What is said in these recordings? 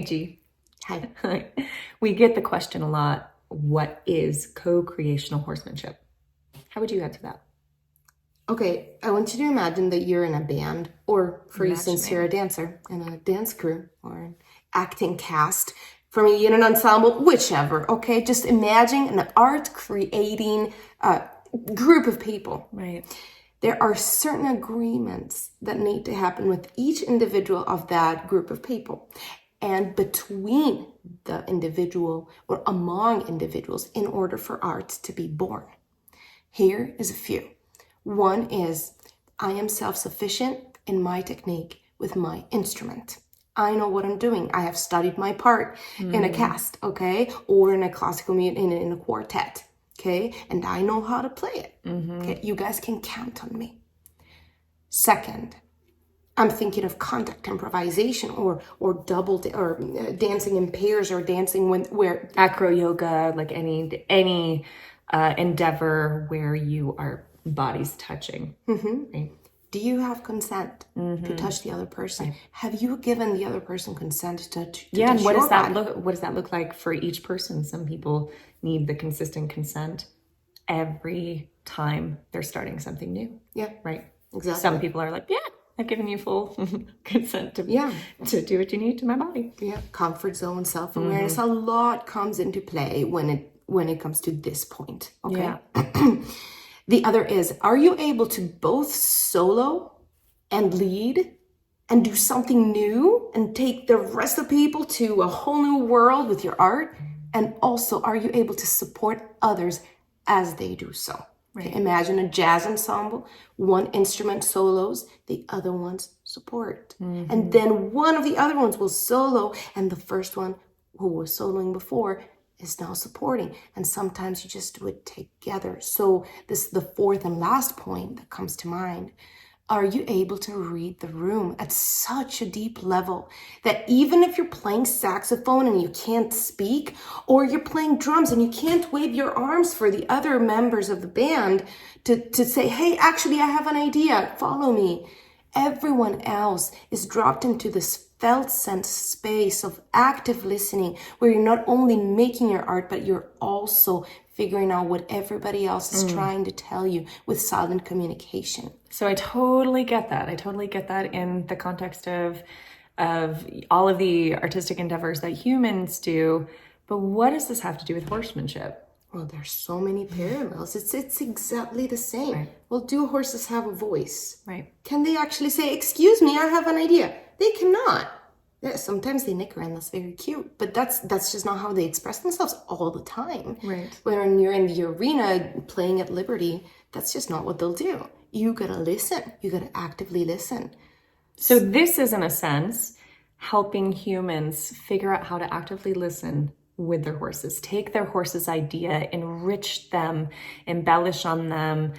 Hey, G. Hi. We get the question a lot, what is co-creational horsemanship? How would you add to that? Okay, I want you to imagine that you're in a band, or for instance, Imagining. you're a dancer in a dance crew or an acting cast, for me in an ensemble, whichever. Okay, just imagine an art creating group of people. Right. There are certain agreements that need to happen with each individual of that group of people and between the individual or among individuals in order for art to be born. Here is a few. One is, I am self-sufficient in my technique with my instrument. I know what I'm doing. I have studied my part in a cast, okay? Or in a classical music, in a quartet, okay? And I know how to play it, okay? You guys can count on me. Second, I'm thinking of contact improvisation or dancing in pairs or dancing where Acro yoga, like any endeavor where you are bodies touching. Right? do you have consent to touch the other person? Right. Have you given the other person consent to touch and what your does that body? what does that look like for each person? Some people need the consistent consent every time they're starting something new. Yeah. Right. Exactly. Some people are like, yeah, I've given you full consent to do what you need to my body. Yeah. Comfort zone, self-awareness, a lot comes into play when it comes to this point. Okay. Yeah. The other is, are you able to both solo and lead and do something new and take the rest of people to a whole new world with your art? And also, are you able to support others as they do so? Right. Okay, imagine a jazz ensemble, one instrument solos, the other ones support. And then one of the other ones will solo, and the first one who was soloing before is now supporting. And sometimes you just do it together. So this is the fourth and last point that comes to mind. Are you able to read the room at such a deep level that even if you're playing saxophone and you can't speak, or you're playing drums and you can't wave your arms for the other members of the band to say, hey, actually, I have an idea, follow me. Everyone else is dropped into this felt sense space of active listening where you're not only making your art, but you're also figuring out what everybody else is trying to tell you with silent communication. So I totally get that. I totally get that in the context of all of the artistic endeavors that humans do. But what does this have to do with horsemanship? Well, there's so many parallels. It's exactly the same. Right. Well, do horses have a voice? Right. Can they actually say, excuse me, I have an idea? They cannot. Yeah, sometimes they nicker and that's very cute, but that's just not how they express themselves all the time. Right. When you're in the arena playing at Liberty, that's just not what they'll do. You gotta listen. You gotta actively listen. So this is, in a sense, helping humans figure out how to actively listen with their horses, take their horse's idea, enrich them, embellish on them,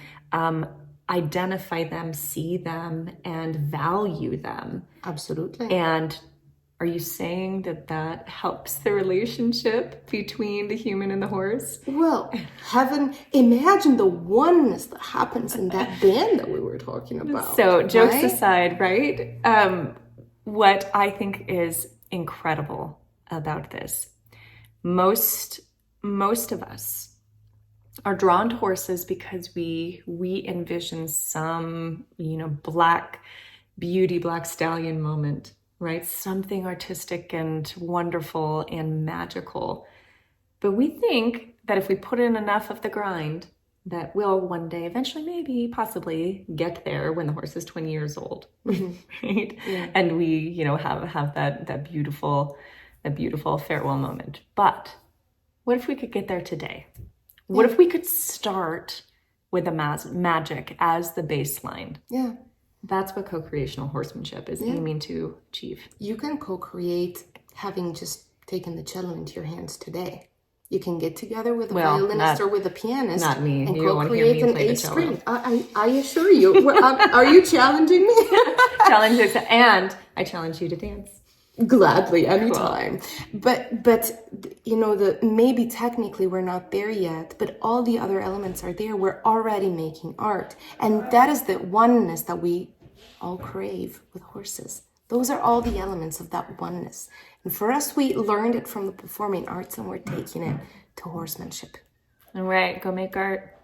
identify them, see them, and value them. Absolutely. And are you saying that that helps the relationship between the human and the horse? Well, imagine the oneness that happens in that band that we were talking about. So jokes right? aside, right? What I think is incredible about this, most of us are drawn to horses because we envision some, black beauty, black stallion moment, right? Something artistic and wonderful and magical. But we think that if we put in enough of the grind, that we'll one day, eventually, maybe, possibly get there when the horse is 20 years old, right? Yeah. And we, have that beautiful farewell moment. But what if we could get there today? What if we could start with the magic as the baseline? Yeah. That's what co-creational horsemanship is aiming to achieve. You can co-create having just taken the cello into your hands today. You can get together with a violinist or with a pianist. Not me. And you don't want to hear me play the cello. String. I assure you. Are you challenging me? And I challenge you to dance. Gladly, anytime. Cool. But maybe technically we're not there yet, but all the other elements are there. We're already making art. And that is the oneness that we all crave with horses. Those are all the elements of that oneness. And for us, we learned it from the performing arts and we're taking it to horsemanship. All right, go make art.